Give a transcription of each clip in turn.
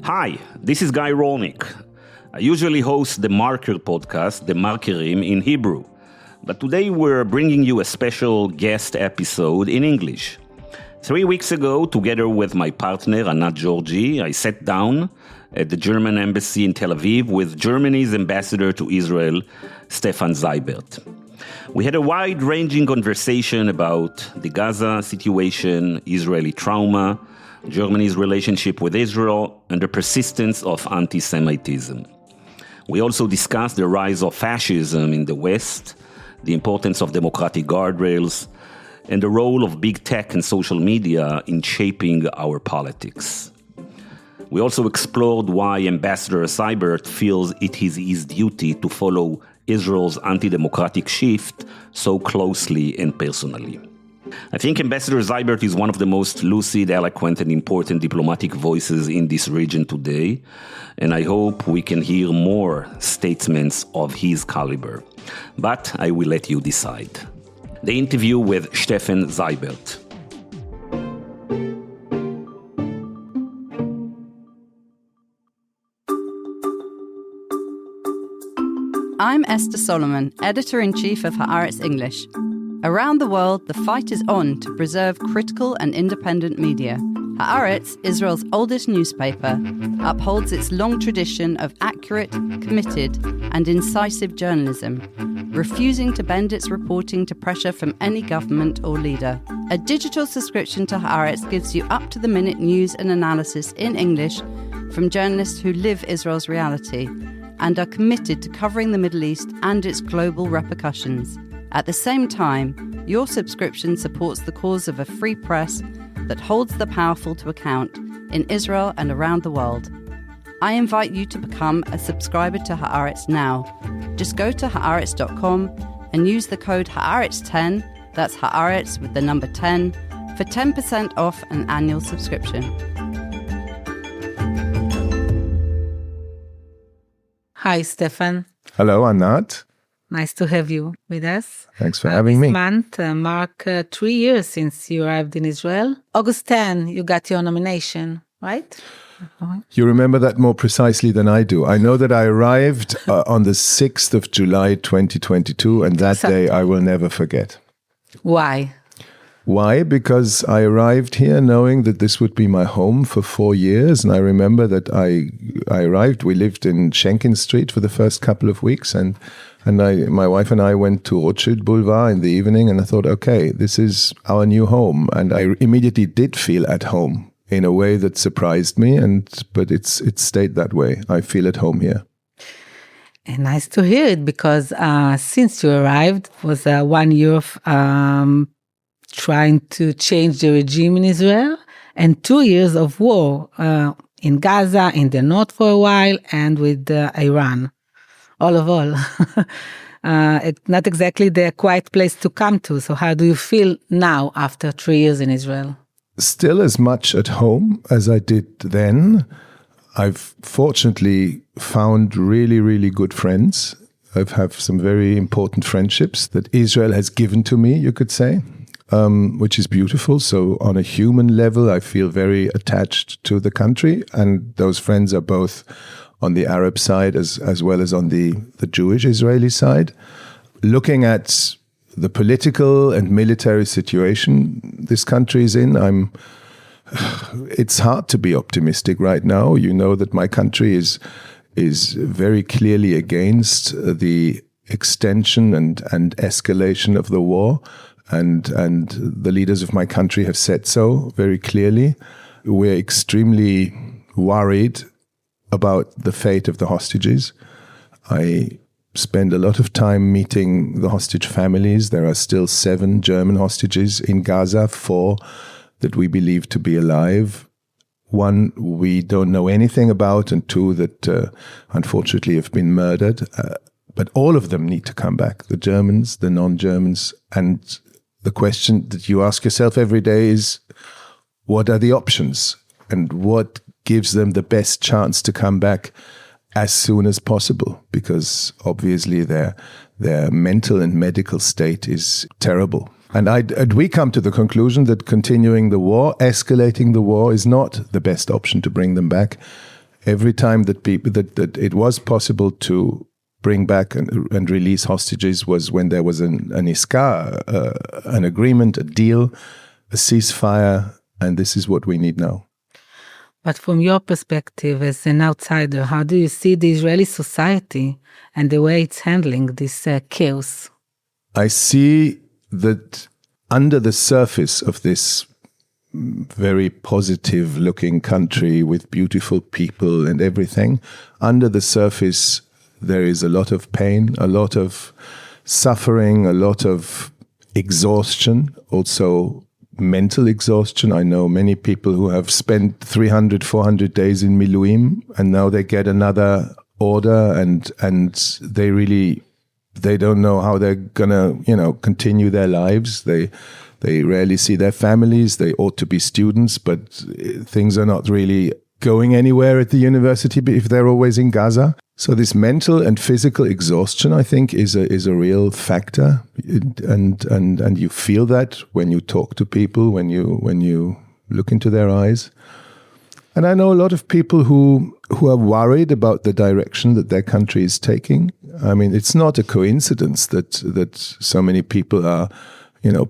Hi, this is Guy Rolnik. I usually host the Marker podcast, the Markerim, in Hebrew. But today we're bringing you a special guest episode in English. 3 weeks ago, together with my partner, Anat, Georgy, I sat down at the German embassy in Tel Aviv with Germany's ambassador to Israel, Steffen Seibert. We had a wide-ranging conversation about the Gaza situation, Israeli trauma, Germany's relationship with Israel, and the persistence of anti-Semitism. We also discussed the rise of fascism in the West, the importance of democratic guardrails, and the role of big tech and social media in shaping our politics. We also explored why Ambassador Seibert feels it is his duty to follow Israel's anti-democratic shift so closely and personally. I think Ambassador Seibert is one of the most lucid, eloquent, and important diplomatic voices in this region today, and I hope we can hear more statements of his caliber. But I will let you decide. The interview with Steffen Seibert. I'm Esther Solomon, Editor-in-Chief of Haaretz English. Around the world, the fight is on to preserve critical and independent media. Haaretz, Israel's oldest newspaper, upholds its long tradition of accurate, committed, and incisive journalism, refusing to bend its reporting to pressure from any government or leader. A digital subscription to Haaretz gives you up-to-the-minute news and analysis in English from journalists who live Israel's reality and are committed to covering the Middle East and its global repercussions. At the same time, your subscription supports the cause of a free press that holds the powerful to account in Israel and around the world. I invite you to become a subscriber to Haaretz now. Just go to Haaretz.com and use the code Haaretz10, that's Haaretz with the number 10, for 10% off an annual subscription. Hi, Steffen. Hello, Anat. Nice to have you with us. Thanks for having me. This month mark 3 years since you arrived in Israel. August 10, you got your nomination, right? You remember that more precisely than I do. I know that I arrived on the 6th of July 2022, and that day I will never forget. Why? Why? Because I arrived here knowing that this would be my home for 4 years. And I remember that I arrived, we lived in Schenken Street for the first couple of weeks. And my wife and I went to Rothschild Boulevard in the evening. And I thought, okay, this is our new home. And I immediately did feel at home in a way that surprised me. But it stayed that way. I feel at home here. And nice to hear it, because since you arrived, it was 1 year of trying to change the regime in Israel, and 2 years of war in Gaza, in the north for a while, and with Iran. All of all. It's not exactly the quiet place to come to. So how do you feel now after 3 years in Israel? Still as much at home as I did then. I've fortunately found really, really good friends. I've had some very important friendships that Israel has given to me, you could say. Which is beautiful. So on a human level, I feel very attached to the country. And those friends are both on the Arab side as well as on the Jewish Israeli side. Looking at the political and military situation this country is in, it's hard to be optimistic right now. You know that my country is very clearly against the extension and escalation of the war. And the leaders of my country have said so very clearly. We're extremely worried about the fate of the hostages. I spend a lot of time meeting the hostage families. There are still 7 German hostages in Gaza, 4 that we believe to be alive. 1 we don't know anything about, and 2 that unfortunately have been murdered. But all of them need to come back, the Germans, the non-Germans, and the question that you ask yourself every day is, what are the options? And what gives them the best chance to come back as soon as possible? Because obviously their mental and medical state is terrible. And we come to the conclusion that continuing the war, escalating the war, is not the best option to bring them back. Every time that it was possible to bring back and release hostages was when there was an iska, an agreement, a deal, a ceasefire, and this is what we need now. But from your perspective as an outsider, how do you see the Israeli society and the way it's handling this chaos? I see that under the surface of this very positive-looking country with beautiful people and everything, under the surface there is a lot of pain, a lot of suffering, a lot of exhaustion, also mental exhaustion. I know many people who have spent 300, 400 days in Miluim, and now they get another order, and they don't know how they're gonna, continue their lives. They rarely see their families. They ought to be students, but things are not really going anywhere at the university if they're always in Gaza. So this mental and physical exhaustion, I think, is a real factor, and you feel that when you talk to people, when you look into their eyes. And I know a lot of people who are worried about the direction that their country is taking. I mean, it's not a coincidence that so many people are,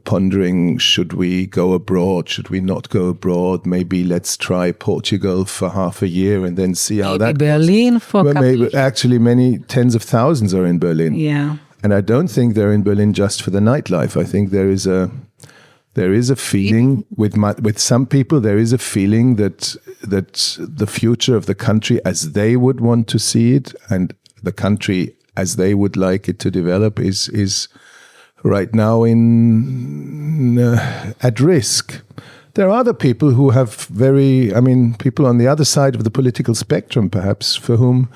pondering, should we go abroad? Should we not go abroad? Maybe let's try Portugal for half a year and then see how that Berlin goes. For actually, many tens of thousands are in Berlin. Yeah. And I don't think they're in Berlin just for the nightlife. I think there is a feeling with some people. There is a feeling that the future of the country as they would want to see it, and the country as they would like it to develop, is right now at risk. There are other people who have people on the other side of the political spectrum, perhaps, for whom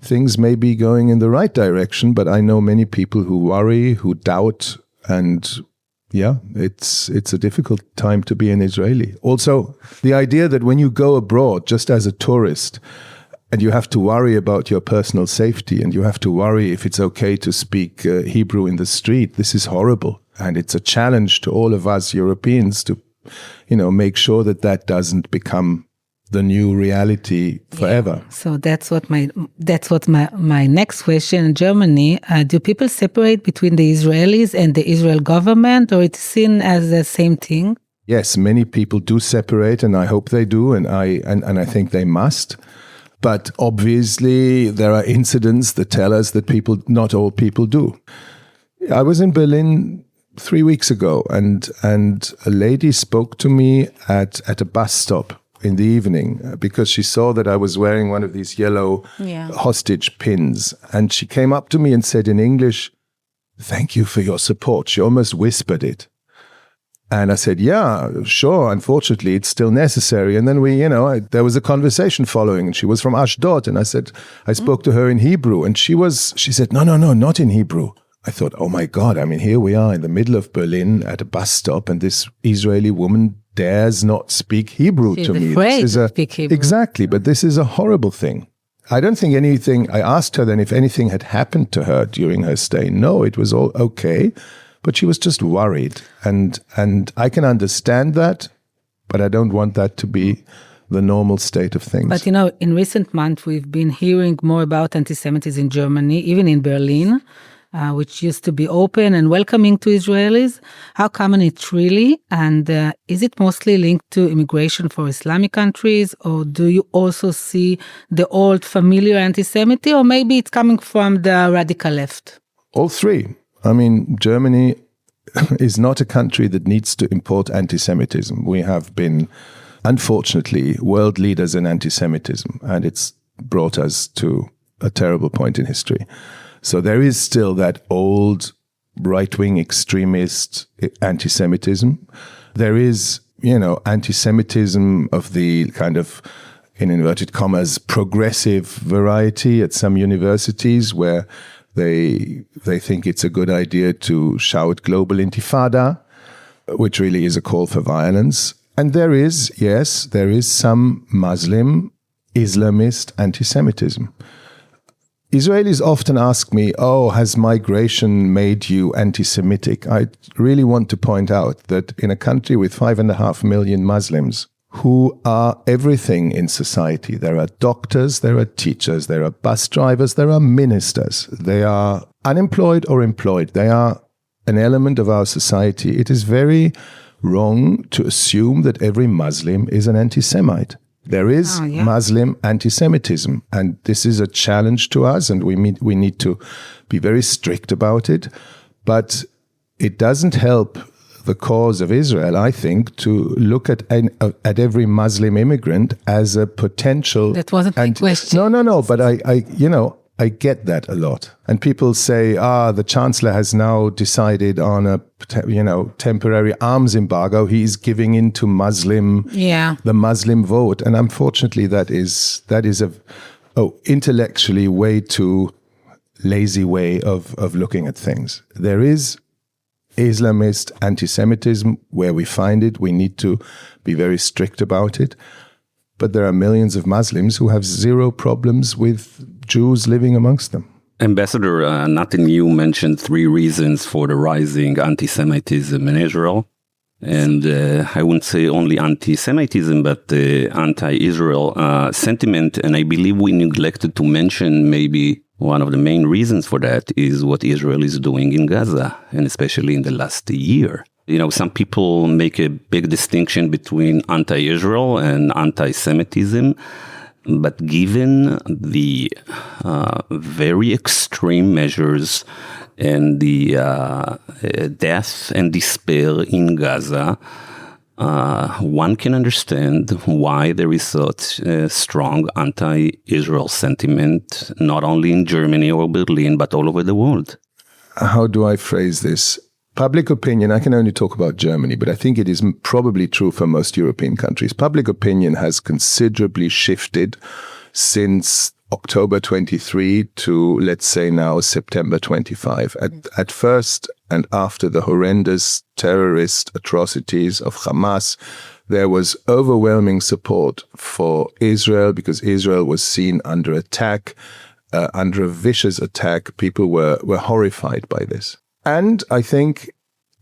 things may be going in the right direction. But I know many people who worry, who doubt, and yeah, it's a difficult time to be an Israeli. Also, the idea that when you go abroad, just as a tourist, and you have to worry about your personal safety, and you have to worry if it's okay to speak Hebrew in the street, this is horrible. And it's a challenge to all of us Europeans to, make sure that doesn't become the new reality forever. Yeah. So that's what my next question. In Germany, do people separate between the Israelis and the Israel government, or it's seen as the same thing? Yes, many people do separate, and I hope they do, and I think they must. But obviously, there are incidents that tell us that not all people do. I was in Berlin 3 weeks ago, and a lady spoke to me at a bus stop in the evening because she saw that I was wearing one of these yellow hostage pins. And she came up to me and said in English, "Thank you for your support." She almost whispered it. And I said, yeah, sure. Unfortunately, it's still necessary. And then there was a conversation following, and she was from Ashdod. And I spoke to her in Hebrew, and she said, no, not in Hebrew. I thought, oh my God, here we are in the middle of Berlin at a bus stop, and this Israeli woman dares not speak Hebrew to me. She's afraid to speak Hebrew. Exactly, but this is a horrible thing. I don't think I asked her then if anything had happened to her during her stay. No, it was all okay. But she was just worried, and I can understand that, but I don't want that to be the normal state of things. But in recent months, we've been hearing more about anti-Semitism in Germany, even in Berlin, which used to be open and welcoming to Israelis. How common it's really, and is it mostly linked to immigration for Islamic countries, or do you also see the old familiar anti-Semitism, or maybe it's coming from the radical left? All three. Germany is not a country that needs to import anti-Semitism. We have been, unfortunately, world leaders in anti-Semitism, and it's brought us to a terrible point in history. So there is still that old right-wing extremist anti-Semitism. There is, anti-Semitism of the kind of, in inverted commas, progressive variety at some universities where they think it's a good idea to shout global intifada, which really is a call for violence. And there is some Muslim, Islamist anti-Semitism. Israelis often ask me, has migration made you anti-Semitic? I really want to point out that in a country with 5.5 million Muslims, who are everything in society. There are doctors, there are teachers, there are bus drivers, there are ministers. They are unemployed or employed. They are an element of our society. It is very wrong to assume that every Muslim is an anti-Semite. There is Muslim anti-Semitism, and this is a challenge to us, and we need to be very strict about it. But it doesn't help the cause of Israel, I think, to look at every Muslim immigrant as a potential. That wasn't the question. No. But I get that a lot, and people say, the chancellor has now decided on a temporary arms embargo. He's giving in to the Muslim vote, and unfortunately, that is a intellectually way too lazy way of looking at things. There is Islamist anti-Semitism where we find it. We need to be very strict about it. But there are millions of Muslims who have zero problems with Jews living amongst them. Ambassador, Anat and you mentioned 3 reasons for the rising anti-Semitism in Israel. And I wouldn't say only anti-Semitism, but anti-Israel sentiment. And I believe we neglected to mention maybe one of the main reasons for that is what Israel is doing in Gaza, and especially in the last year. Some people make a big distinction between anti-Israel and anti-Semitism, but given the very extreme measures and the death and despair in Gaza, one can understand why there is such a strong anti-Israel sentiment, not only in Germany or Berlin, but all over the world. How do I phrase this? Public opinion, I can only talk about Germany, but I think it is probably true for most European countries. Public opinion has considerably shifted since October 23 to, let's say now, September 25. At first, and after the horrendous terrorist atrocities of Hamas, there was overwhelming support for Israel because Israel was seen under attack, under a vicious attack. People were horrified by this. And I think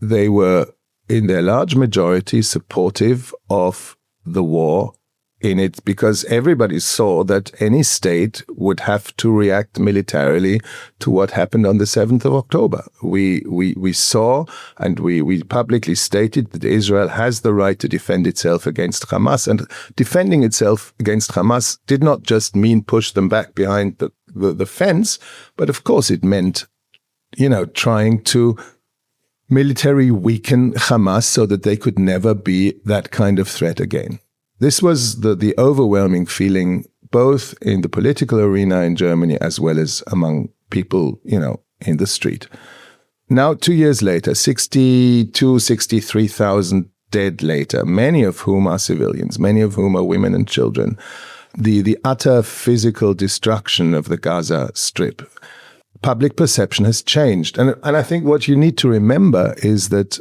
they were, in their large majority, supportive of the war in it because everybody saw that any state would have to react militarily to what happened on the 7th of October. We saw and we publicly stated that Israel has the right to defend itself against Hamas. And defending itself against Hamas did not just mean push them back behind the fence, but of course it meant trying to military weaken Hamas so that they could never be that kind of threat again. This was the overwhelming feeling, both in the political arena in Germany as well as among people, in the street. Now, 2 years later, 63,000 dead later, many of whom are civilians, many of whom are women and children. The utter physical destruction of the Gaza Strip. Public perception has changed. And I think what you need to remember is that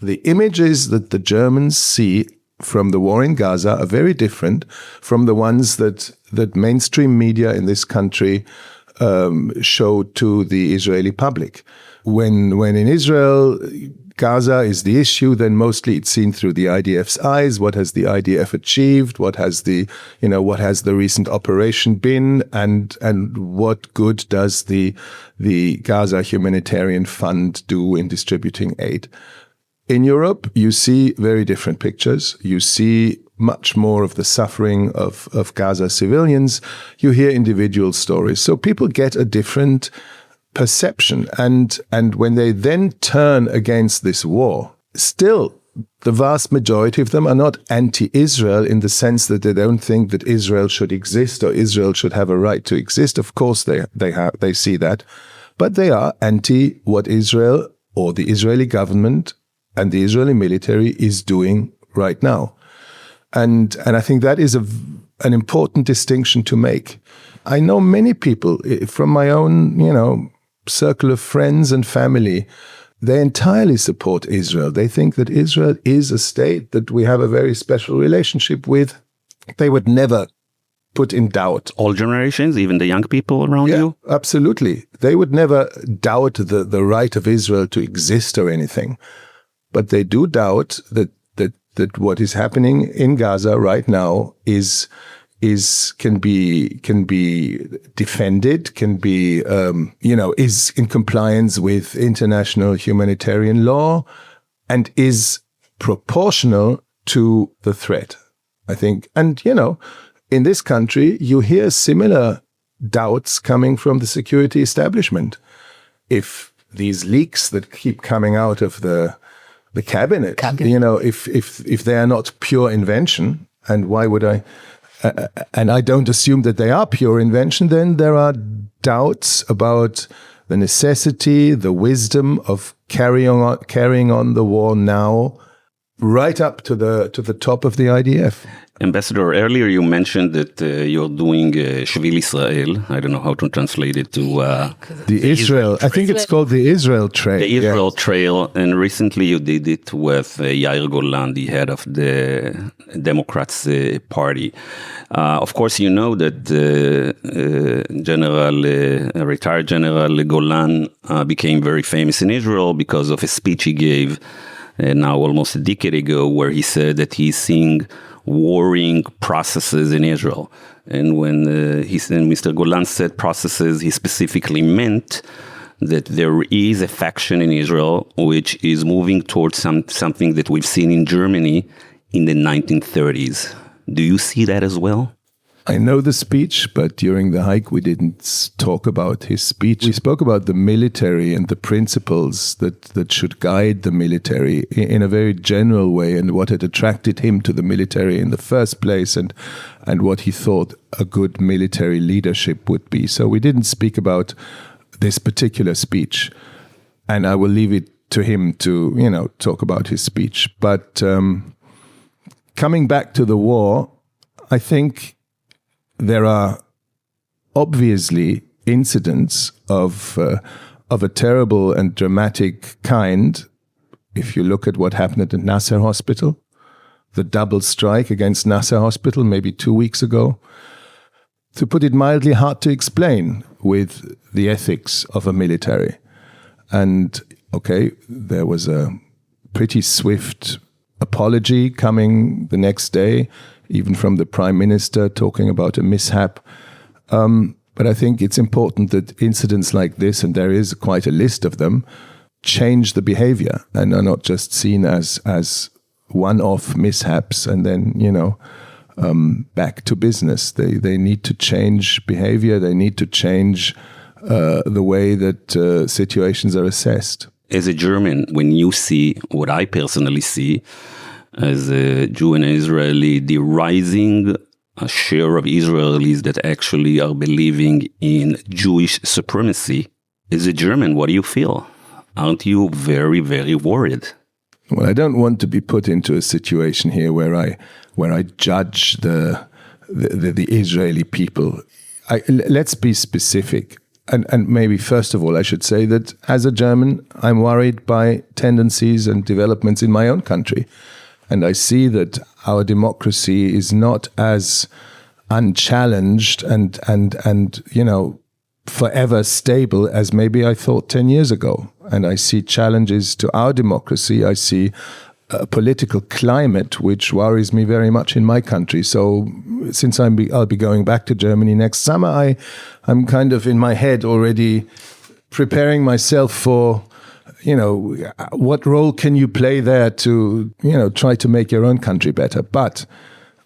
the images that the Germans see from the war in Gaza are very different from the ones that mainstream media in this country show to the Israeli public. When in Israel, Gaza is the issue, then mostly it's seen through the IDF's eyes. What has the IDF achieved? What has the recent operation been? And what good does the Gaza Humanitarian Fund do in distributing aid? In Europe, you see very different pictures. You see much more of the suffering of Gaza civilians. You hear individual stories. So people get a different perception. And when they then turn against this war, still the vast majority of them are not anti-Israel in the sense that they don't think that Israel should exist or Israel should have a right to exist. Of course they see that. But they are anti what Israel or the Israeli government and the Israeli military is doing right now. And I think that is an important distinction to make. I know many people from my own, circle of friends and family, they entirely support Israel. They think that Israel is a state that we have a very special relationship with. They would never put in doubt. All generations, even the young people around you? Absolutely. They would never doubt the right of Israel to exist or anything. But they do doubt that that what is happening in Gaza right now can be defended, can be is in compliance with international humanitarian law, and is proportional to the threat, I think. And in this country, you hear similar doubts coming from the security establishment. If these leaks that keep coming out of the cabinet, if they are not pure invention, and why would I? And I don't assume that they are pure invention, then there are doubts about the necessity, the wisdom of carrying on the war now, right up to the top of the IDF. Ambassador, earlier you mentioned that you're doing Shvil Israel. I don't know how to translate it to... the Israel, I think it's called the Israel Trail. The Israel Trail, and recently you did it with Yair Golan, the head of the Democrats Party. Of course, you know that retired General Golan became very famous in Israel because of a speech he gave now almost a decade ago, where he said that he's seeing warring processes in Israel. And when Mr. Golan said processes, he specifically meant that there is a faction in Israel which is moving towards something that we've seen in Germany in the 1930s. Do you see that as well? I know the speech, but during the hike we didn't talk about his speech. We spoke about the military and the principles that should guide the military in a very general way, and what had attracted him to the military in the first place, and what he thought a good military leadership would be. So we didn't speak about this particular speech, and I will leave it to him to talk about his speech. But coming back to the war, I think there are obviously incidents of a terrible and dramatic kind. If you look at what happened at the Nasser Hospital, the double strike against Nasser Hospital maybe 2 weeks ago, to put it mildly, hard to explain with the ethics of a military. And okay, there was a pretty swift apology coming the next day, even from the Prime Minister, talking about a mishap. But I think it's important that incidents like this, and there is quite a list of them, change the behavior and are not just seen as one-off mishaps and then, back to business. They need to change behavior. They need to change the way that situations are assessed. As a German, when you see what I personally see, as a Jew and Israeli, the rising share of Israelis that actually are believing in Jewish supremacy. As a German, what do you feel? Aren't you very, very worried? Well, I don't want to be put into a situation here where I judge the Israeli people. Let's be specific. And maybe first of all, I should say that as a German, I'm worried by tendencies and developments in my own country. And I see that our democracy is not as unchallenged and forever stable as maybe I thought 10 years ago. And I see challenges to our democracy. I see a political climate which worries me very much in my country. So since I'll be going back to Germany next summer, I'm kind of in my head already preparing myself for what role can you play there to, try to make your own country better? But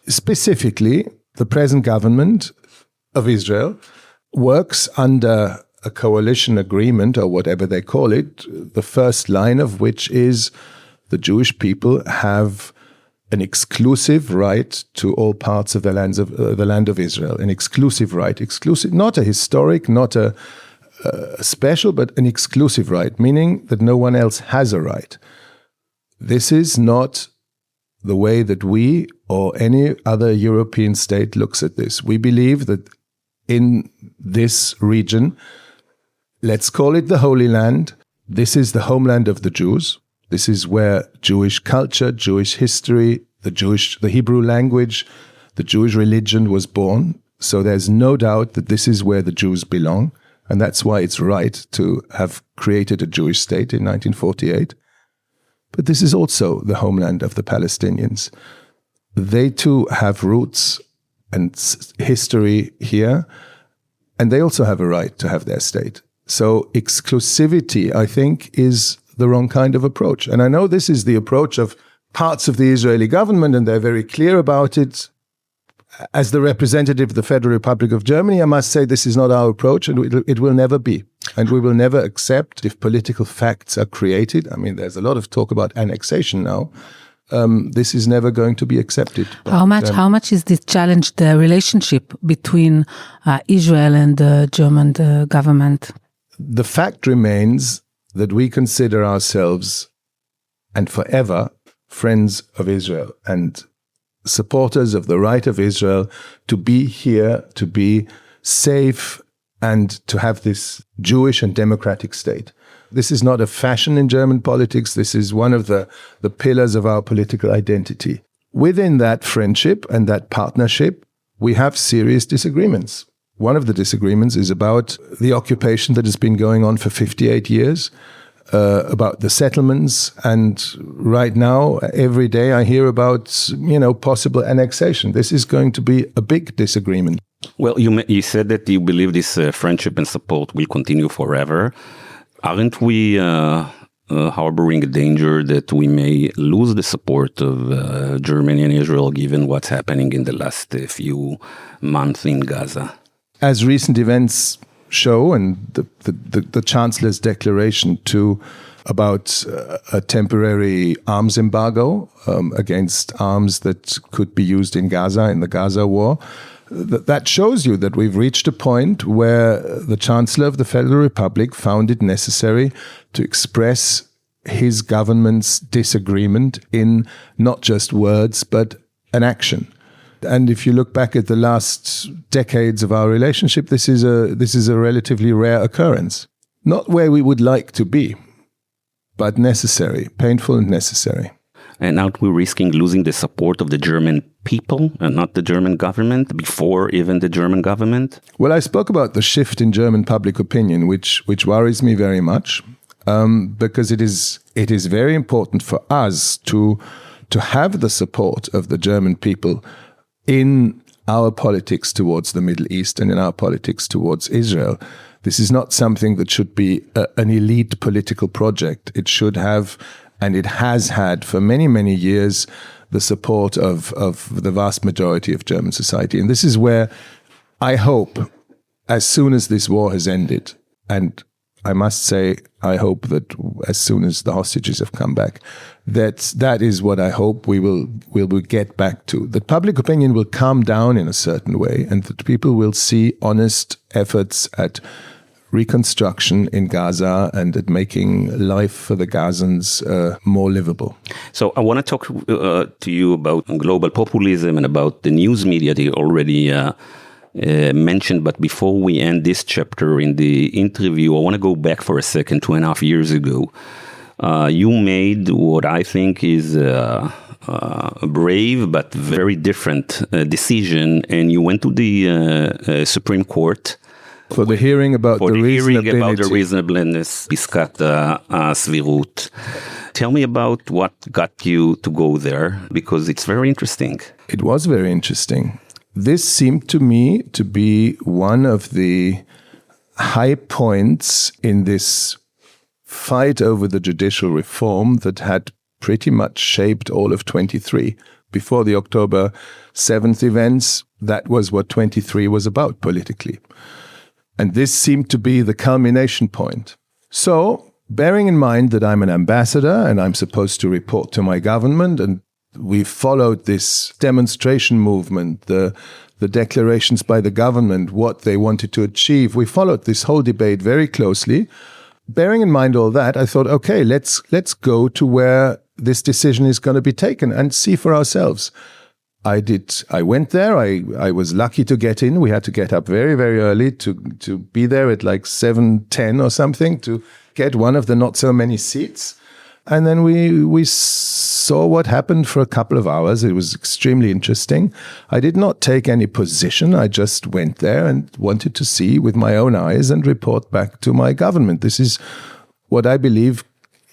specifically, the present government of Israel works under a coalition agreement, or whatever they call it, the first line of which is the Jewish people have an exclusive right to all parts of the land of Israel. An exclusive right, not a historic, not a special, but an exclusive right, meaning that no one else has a right. This is not the way that we or any other European state looks at this. We believe that in this region, let's call it the Holy Land, this is the homeland of the Jews. This is where Jewish culture, Jewish history, the Hebrew language, the Jewish religion was born. So there's no doubt that this is where the Jews belong. And that's why it's right to have created a Jewish state in 1948. but this is also the homeland of the Palestinians. They too have roots and history here, and they also have a right to have their state. So exclusivity, I think, is the wrong kind of approach. And I know this is the approach of parts of the Israeli government, and they're very clear about it. As the representative of the Federal Republic of Germany, I must say this is not our approach, and it will never be. And we will never accept if political facts are created. I mean, there's a lot of talk about annexation now. This is never going to be accepted. But, how much is this challenge the relationship between Israel and the German government? The fact remains that we consider ourselves, and forever, friends of Israel and supporters of the right of Israel to be here, to be safe, and to have this Jewish and democratic state. This is not a fashion in German politics. This is one of the pillars of our political identity. Within that friendship and that partnership, we have serious disagreements. One of the disagreements is about the occupation that has been going on for 58 years, about the settlements, and right now, every day I hear about, possible annexation. This is going to be a big disagreement. Well, you said that you believe this friendship and support will continue forever. Aren't we harboring a danger that we may lose the support of Germany and Israel given what's happening in the last few months in Gaza? As recent events show, and the Chancellor's declaration too about a temporary arms embargo against arms that could be used in Gaza, in the Gaza war, that shows you that we've reached a point where the Chancellor of the Federal Republic found it necessary to express his government's disagreement in not just words, but an action. And if you look back at the last decades of our relationship, this is a relatively rare occurrence. Not where we would like to be, but necessary, painful and necessary. And aren't we risking losing the support of the German people and not the German government before even the German government? Well, I spoke about the shift in German public opinion, which worries me very much, because it is very important for us to have the support of the German people in our politics towards the Middle East and in our politics towards Israel. This is not something that should be an elite political project. It should have, and it has had for many, many years, the support of the vast majority of German society. And this is where I hope, as soon as this war has ended, and I must say, I hope that as soon as the hostages have come back, that is what I hope we will get back to. That public opinion will calm down in a certain way, and that people will see honest efforts at reconstruction in Gaza and at making life for the Gazans more livable. So I want to talk to you about global populism and about the news media that you already mentioned. But before we end this chapter in the interview, I want to go back for a second, 2.5 years ago. You made what I think is a brave but very different decision, and you went to the Supreme Court for the hearing about the reasonableness, Piskat Svirut. Tell me about what got you to go there, because it's very interesting. It was very interesting. This seemed to me to be one of the high points in this fight over the judicial reform that had pretty much shaped all of 23. Before the October 7th events, that was what 23 was about politically. And this seemed to be the culmination point. So, bearing in mind that I'm an ambassador and I'm supposed to report to my government, and we followed this demonstration movement, the declarations by the government, what they wanted to achieve, we followed this whole debate very closely. Bearing in mind all that, I thought, okay, let's go to where this decision is going to be taken and see for ourselves. I went there. I was lucky to get in. We had to get up very, very early to be there at like 7:10 or something to get one of the not so many seats. And then we saw what happened for a couple of hours. It was extremely interesting. I did not take any position. I just went there and wanted to see with my own eyes and report back to my government. This is what I believe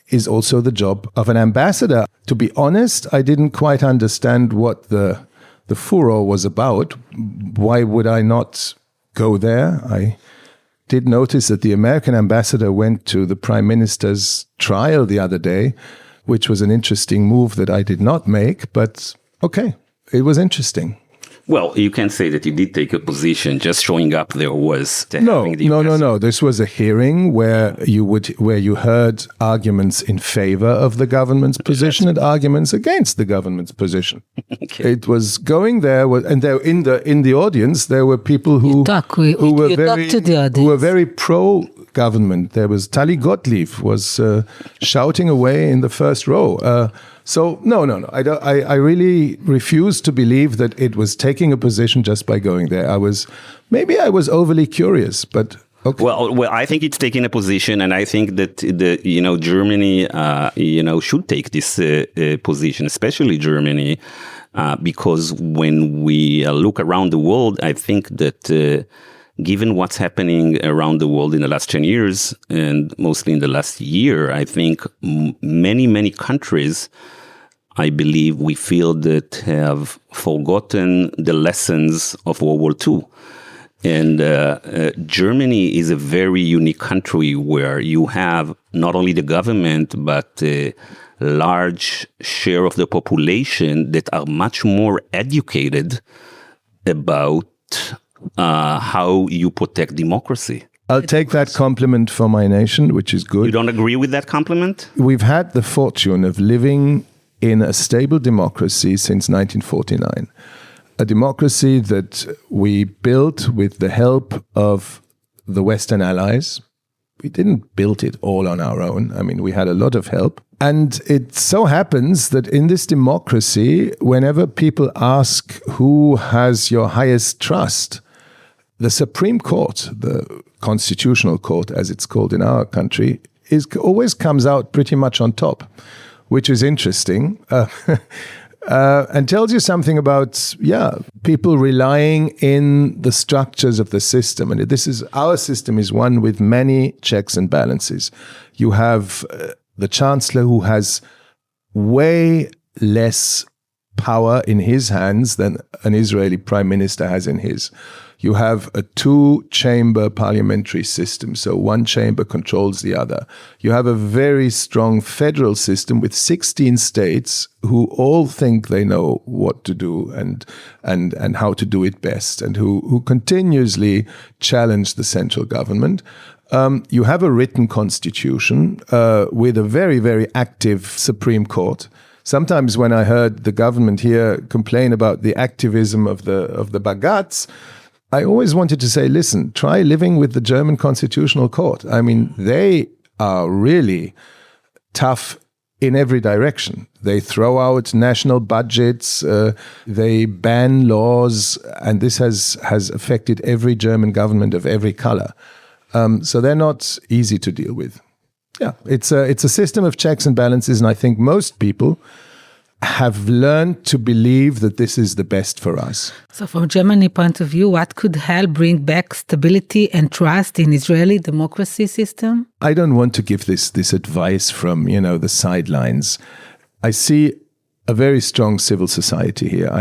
is also the job of an ambassador. To be honest, I didn't quite understand what the furor was about. Why would I not go there? I did notice that the American ambassador went to the Prime Minister's trial the other day, which was an interesting move that I did not make, but okay, it was interesting. Well, you can say that you did take a position. Just showing up there was No. This was a hearing where you heard arguments in favor of the government's position and arguments against the government's position. Okay. It was going there, and there in the audience there were people who were very pro government. There was Tali Gottlieb was shouting away in the first row. So no. I really refuse to believe that it was taking a position just by going there. I was overly curious, but okay. Well, I think it's taking a position, and I think that Germany, should take this position, especially Germany, because when we look around the world, I think that. Given what's happening around the world in the last 10 years, and mostly in the last year, I think many countries, I believe we feel that have forgotten the lessons of World War II. And Germany is a very unique country where you have not only the government, but a large share of the population that are much more educated about how you protect democracy. I'll take that compliment for my nation, which is good. You don't agree with that compliment? We've had the fortune of living in a stable democracy since 1949. A democracy that we built with the help of the Western allies. We didn't build it all on our own. I mean, we had a lot of help. And it so happens that in this democracy, whenever people ask who has your highest trust, the Supreme Court, the Constitutional Court, as it's called in our country, always comes out pretty much on top, which is interesting and tells you something about, people relying in the structures of the system. And our system is one with many checks and balances. You have the Chancellor who has way less power in his hands than an Israeli Prime Minister has in his. You have a two-chamber parliamentary system, so one chamber controls the other. You have a very strong federal system with 16 states who all think they know what to do and how to do it best, and who continuously challenge the central government. You have a written constitution with a very, very active Supreme Court. Sometimes when I heard the government here complain about the activism of the Bagatz, I always wanted to say, listen, try living with the German Constitutional Court. I mean, they are really tough in every direction. They throw out national budgets, they ban laws, and this has affected every German government of every color. So they're not easy to deal with. Yeah, it's a system of checks and balances, and I think most people have learned to believe that this is the best for us. So from Germany point of view, what could help bring back stability and trust in Israeli democracy system? I don't want to give this advice from, the sidelines. I see a very strong civil society here.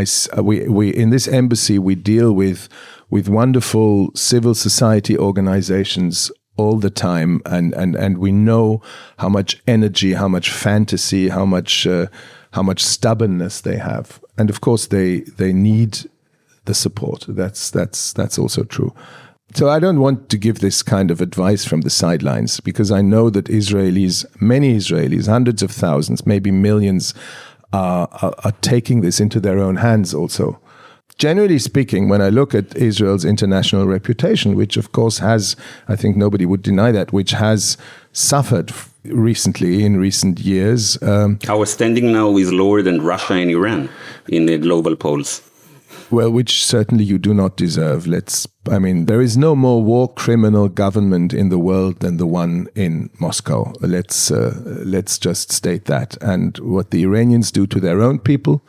We in this embassy, we deal with wonderful civil society organizations all the time, and we know how much energy, how much fantasy, how much stubbornness they have, and of course they need the support. That's also true. So I don't want to give this kind of advice from the sidelines, because I know that many Israelis, hundreds of thousands, maybe millions, are taking this into their own hands also. Generally speaking, when I look at Israel's international reputation, which of course has, I think nobody would deny that, which has suffered recently in recent years. Our standing now is lower than Russia and Iran in the global polls. Well, which certainly you do not deserve. There is no more war criminal government in the world than the one in Moscow. Let's just state that. And what the Iranians do to their own people,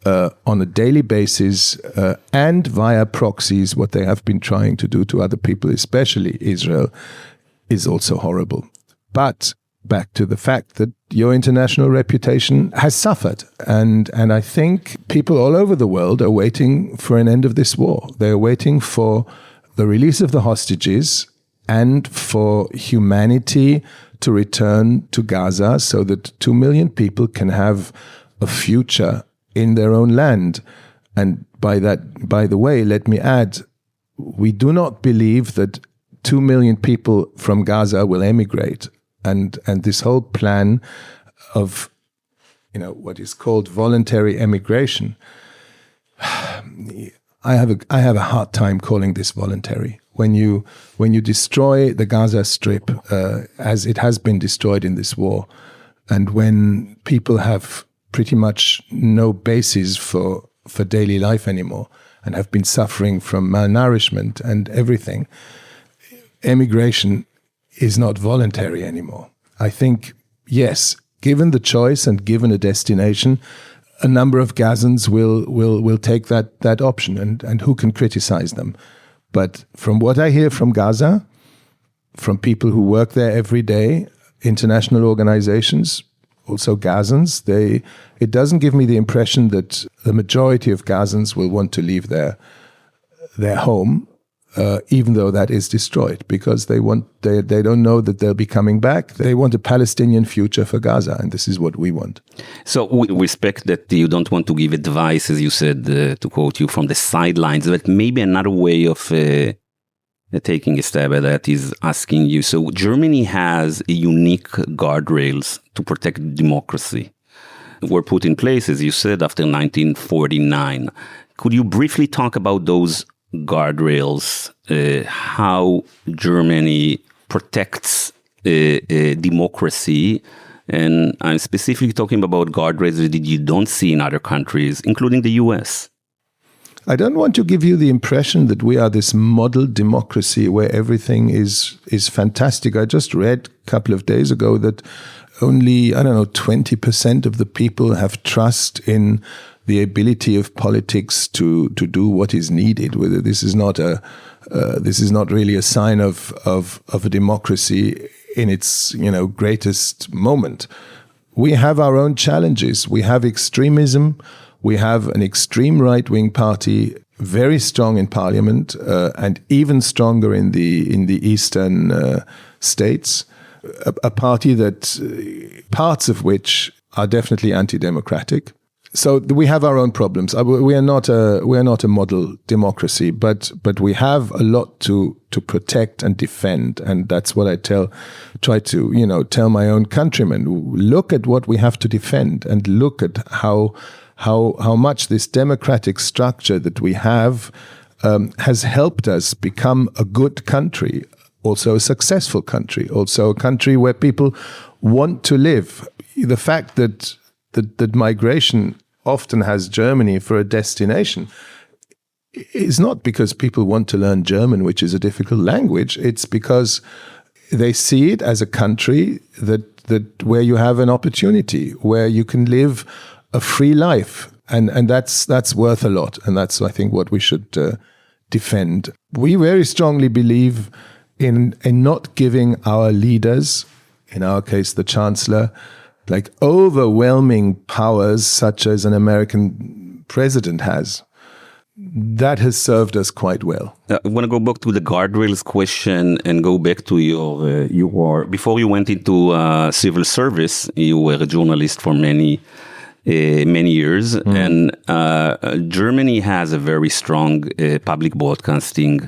on a daily basis, and via proxies, what they have been trying to do to other people, especially Israel, is also horrible. But back to the fact that your international reputation has suffered. And I think people all over the world are waiting for an end of this war. They're waiting for the release of the hostages and for humanity to return to Gaza so that 2 million people can have a future in their own land. And by the way, let me add, we do not believe that 2 million people from Gaza will emigrate. And this whole plan of, what is called voluntary emigration, I have a hard time calling this voluntary. When you destroy the Gaza Strip as it has been destroyed in this war, and when people have pretty much no basis for daily life anymore and have been suffering from malnourishment and everything, emigration is not voluntary anymore. I think, yes, given the choice and given a destination, a number of Gazans will take that option, and who can criticize them? But from what I hear from Gaza, from people who work there every day, international organizations, also Gazans, it doesn't give me the impression that the majority of Gazans will want to leave their home, even though that is destroyed, because they don't know that they'll be coming back. They want a Palestinian future for Gaza, and this is what we want. So we respect that you don't want to give advice, as you said, to quote you, from the sidelines, but maybe another way of taking a stab at that is asking you, so Germany has a unique guardrails to protect democracy. Were put in place, as you said, after 1949. Could you briefly talk about those guardrails, how Germany protects democracy? And I'm specifically talking about guardrails that you don't see in other countries, including the US. I don't want to give you the impression that we are this model democracy where everything is fantastic. I just read a couple of days ago that only, 20% of the people have trust in the ability of politics to do what is needed. Whether this is not really a sign of a democracy in its greatest moment. We have our own challenges. We have extremism. We have an extreme right-wing party, very strong in parliament, and even stronger in the eastern states. A party that parts of which are definitely anti-democratic. So we have our own problems. We are not a model democracy, but we have a lot to protect and defend, and that's what I try to tell my own countrymen. Look at what we have to defend, and look at how much this democratic structure that we have has helped us become a good country, also a successful country, also a country where people want to live. The fact that migration often has Germany for a destination is not because people want to learn German, which is a difficult language. It's because they see it as a country that where you have an opportunity, where you can live a free life, and that's worth a lot, and that's, I think, what we should defend. We very strongly believe in not giving our leaders, in our case the Chancellor, like overwhelming powers such as an American president has. That has served us quite well. I want to go back to the guardrails question and go back to your before you went into civil service, you were a journalist for many years, and Germany has a very strong public broadcasting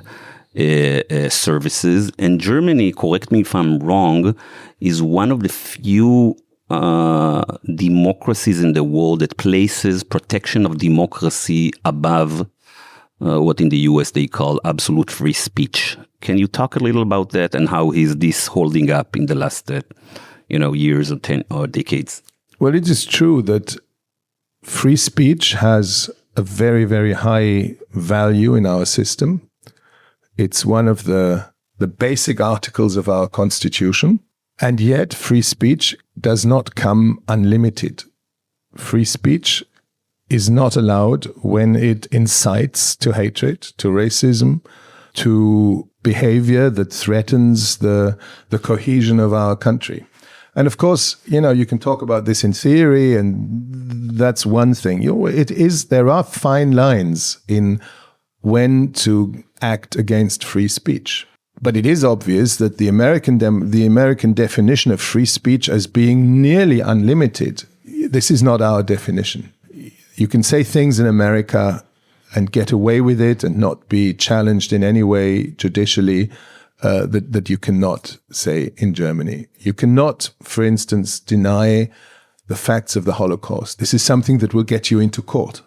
services, and Germany, correct me if I'm wrong, is one of the few democracies in the world that places protection of democracy above what in the US they call absolute free speech. Can you talk a little about that, and how is this holding up in the last years or decades? Well, it is true that free speech has a very, very high value in our system. It's one of the basic articles of our constitution. And yet, free speech does not come unlimited. Free speech is not allowed when it incites to hatred, to racism, to behavior that threatens the cohesion of our country. And of course, you can talk about this in theory, and that's one thing. There are fine lines in when to act against free speech. But it is obvious that the American definition of free speech as being nearly unlimited, this is not our definition. You can say things in America and get away with it and not be challenged in any way judicially that you cannot say in Germany. You cannot, for instance, deny the facts of the Holocaust. This is something that will get you into court.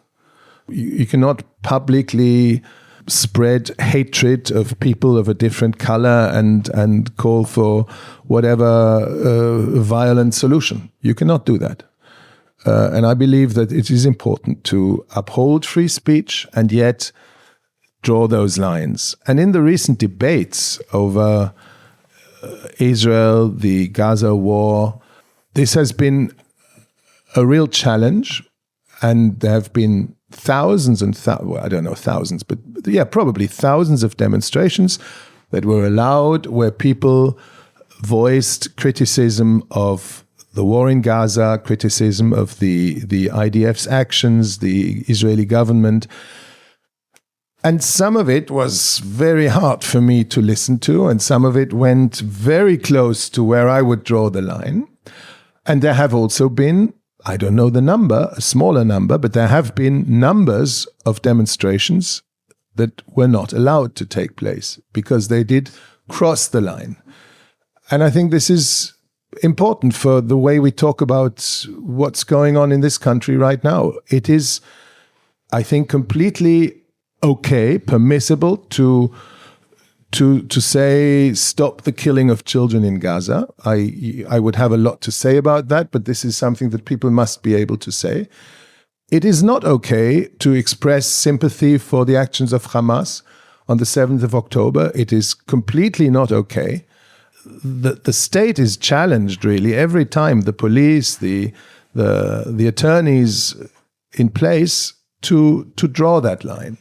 You cannot publicly spread hatred of people of a different color and call for whatever violent solution. You cannot do that. And I believe that it is important to uphold free speech and yet draw those lines. And in the recent debates over Israel, the Gaza war, this has been a real challenge. And there have been thousands and I don't know thousands, but probably thousands of demonstrations that were allowed where people voiced criticism of the war in Gaza, criticism of the IDF's actions, the Israeli government. And some of it was very hard for me to listen to, and some of it went very close to where I would draw the line. And there have also been, I don't know the number, a smaller number, but there have been numbers of demonstrations that were not allowed to take place because they did cross the line. And I think this is important for the way we talk about what's going on in this country right now. It is, I think, completely okay, permissible to say stop the killing of children in Gaza. I would have a lot to say about that, but this is something that people must be able to say. It is not okay to express sympathy for the actions of Hamas on the 7th of October. It is completely not okay. The state is challenged really every time the police, the attorneys in place to draw that line.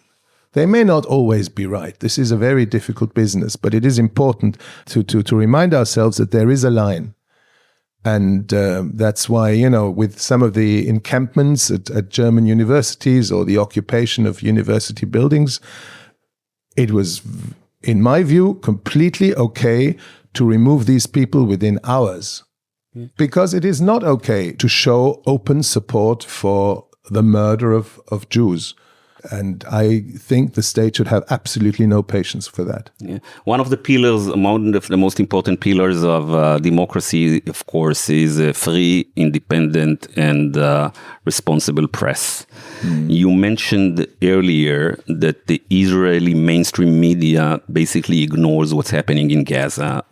They may not always be right. This is a very difficult business, but it is important to remind ourselves that there is a line. And that's why, with some of the encampments at German universities or the occupation of university buildings, it was, in my view, completely okay to remove these people within hours. Because it is not okay to show open support for the murder of Jews. And I think the state should have absolutely no patience for that. Yeah. One of the pillars, among the most important pillars of democracy, of course, is a free, independent, and responsible press. You mentioned earlier that the Israeli mainstream media basically ignores what's happening in Gaza,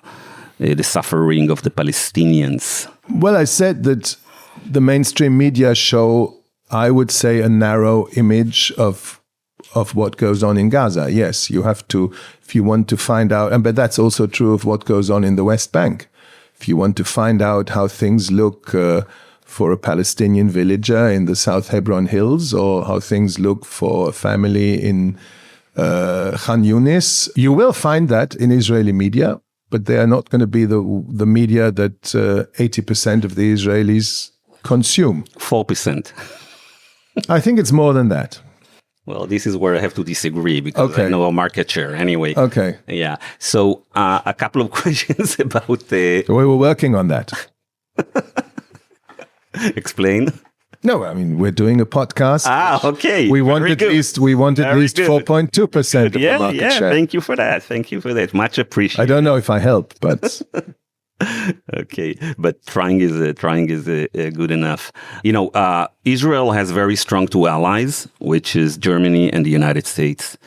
the suffering of the Palestinians. Well, I said that the mainstream media show, I would say, a narrow image of what goes on in Gaza. Yes, you have to, if you want to find out, but that's also true of what goes on in the West Bank. If you want to find out how things look for a Palestinian villager in the South Hebron Hills, or how things look for a family in Khan Yunis, you will find that in Israeli media, but they are not going to be the media that 80% of the Israelis consume. 4%. I think it's more than that. Well, this is where I have to disagree because I know our market share anyway. Okay. Yeah. So a couple of questions about the... So we were working on that. Explain. No, I mean, we're doing a podcast. Okay. We want at least 4.2% of the market share. Thank you for that. Much appreciated. I don't know if I helped, but... Okay, but trying is good enough. Israel has very strong two allies, which is Germany and the United States.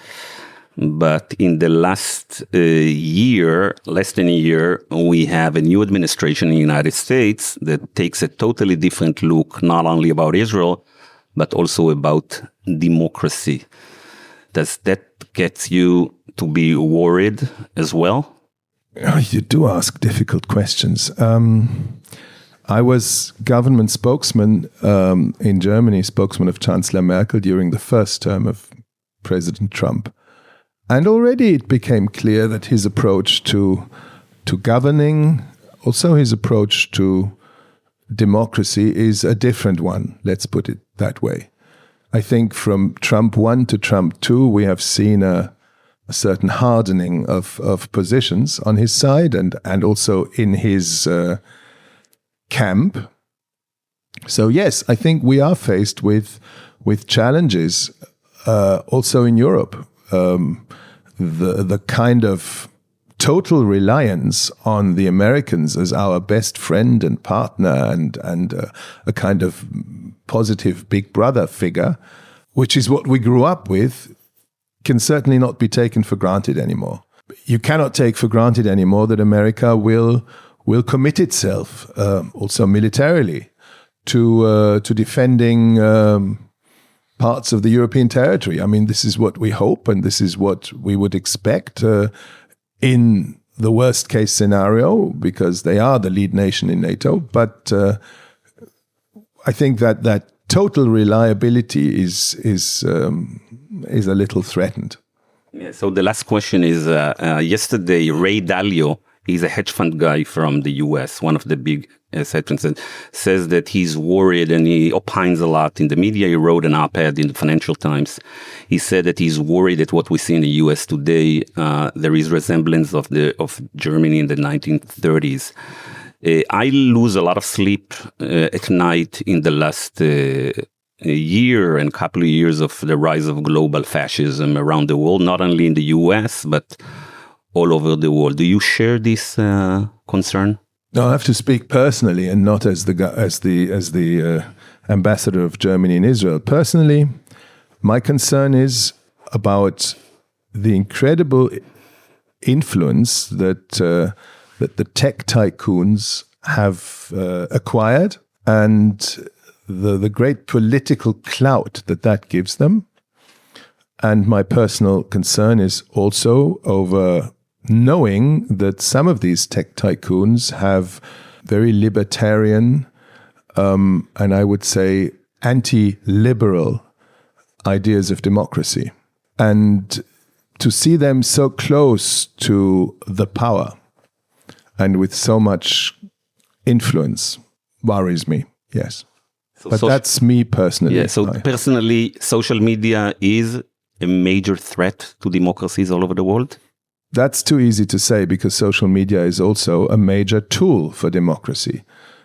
But in the last year, less than a year, we have a new administration in the United States that takes a totally different look, not only about Israel, but also about democracy. Does that get you to be worried as well? You do ask difficult questions. I was government spokesman in Germany, spokesman of Chancellor Merkel during the first term of President Trump. And already it became clear that his approach to governing also his approach to democracy is a different one, let's put it that way. I think from Trump 1 to Trump 2, we have seen a certain hardening of positions on his side and also in his camp. So yes, I think we are faced with challenges also in Europe. The kind of total reliance on the Americans as our best friend and partner and a kind of positive big brother figure, which is what we grew up with, can certainly not be taken for granted anymore. You cannot take for granted anymore that America will commit itself, also militarily, to defending parts of the European territory. I mean, this is what we hope, and this is what we would expect in the worst case scenario, because they are the lead nation in NATO. But I think that total reliability is a little threatened. Yeah, so the last question is, yesterday, Ray Dalio, he's a hedge fund guy from the US, one of the big hedge funds, says that he's worried, and he opines a lot in the media. He wrote an op-ed in the Financial Times. He said that he's worried that what we see in the US today, there is resemblance of Germany in the 1930s. I lose a lot of sleep at night in the last year and couple of years of the rise of global fascism around the world, not only in the US, but all over the world. Do you share this concern? No, I have to speak personally and not as the ambassador of Germany in Israel. Personally, my concern is about the incredible influence that the tech tycoons have acquired, and the great political clout that gives them. And my personal concern is also over knowing that some of these tech tycoons have very libertarian and I would say anti-liberal ideas of democracy. And to see them so close to the power and with so much influence worries me, yes. But that's me personally. Yeah, so personally, social media is a major threat to democracies all over the world? That's too easy to say, because social media is also a major tool for democracy.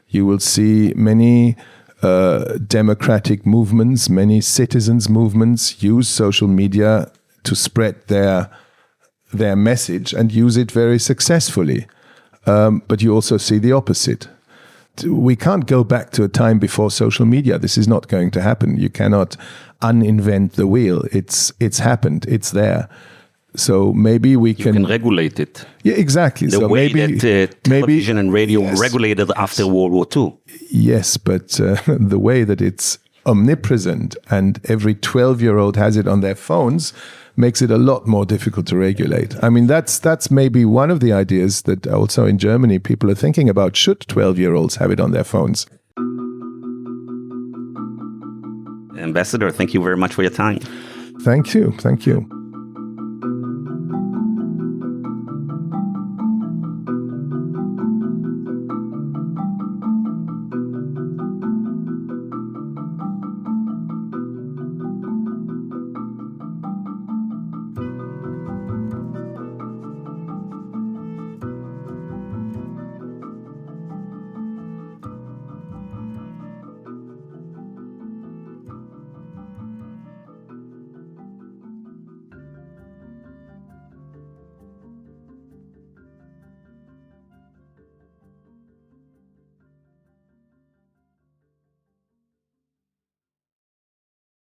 You will see many democratic movements, many citizens' movements use social media to spread their message and use it very successfully. But you also see the opposite. We can't go back to a time before social media. This is not going to happen. You cannot uninvent the wheel. It's happened. It's there. So maybe we can regulate it. Yeah, exactly. The way that television and radio regulated after World War II. Yes, but the way that it's omnipresent and every 12-year-old has it on their phones makes it a lot more difficult to regulate. I mean, that's maybe one of the ideas that also in Germany people are thinking about. Should 12-year-olds have it on their phones? Ambassador, thank you very much for your time. Thank you. Thank you.